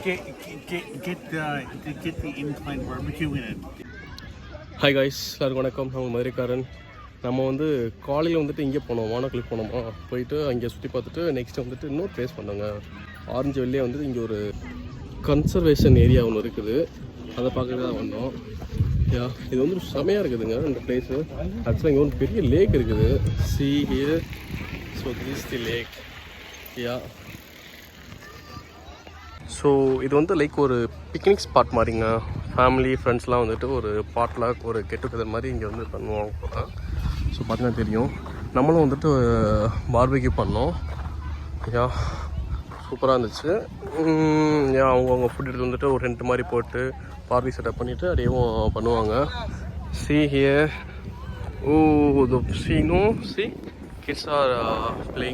get the incline barbecue in it. Hi guys, எல்லாருக்கும் வணக்கம். நம்ம மதுரைக்காரன். நம்ம வந்து காலையில் வந்துட்டு இங்கே போனோம், வானக்குளிக்கு போனோமா, போயிட்டு அங்கே சுற்றி பார்த்துட்டு நெக்ஸ்ட்டு வந்துட்டு இன்னொரு ப்ளேஸ் பண்ணோங்க. ஆரஞ்சு வெளியே வந்துட்டு இங்கே ஒரு கன்சர்வேஷன் ஏரியா ஒன்று இருக்குது, அதை பார்க்க தான் வந்தோம். யா, இது வந்து செமையாக இருக்குதுங்க இந்த பிளேஸு. ஆக்சுவலாக இங்கே ஒரு பெரிய லேக் இருக்குது. See here, so this the lake. Yeah, so இது வந்து லைக் ஒரு பிக்னிக் ஸ்பாட் மாதிரிங்க. ஃபேமிலி ஃப்ரெண்ட்ஸ்லாம் வந்துட்டு ஒரு பாட்லாக், ஒரு கெட் டுகெதர் மாதிரி இங்கே வந்து பண்ணுவாங்க போல. ஸோ பார்த்தீங்கன்னா தெரியும். நம்மளும் வந்துட்டு பார்பிக்யூ பண்ணோம். யா, சூப்பராக இருந்துச்சு. யா, அவங்கவுங்க ஃபுட் எடுத்து வந்துட்டு ஒரு ரெண்ட் மாதிரி போட்டு பார்பி செட்டப் பண்ணிவிட்டு அப்படியேவும் பண்ணுவாங்க. See here, oh see no see kids are playing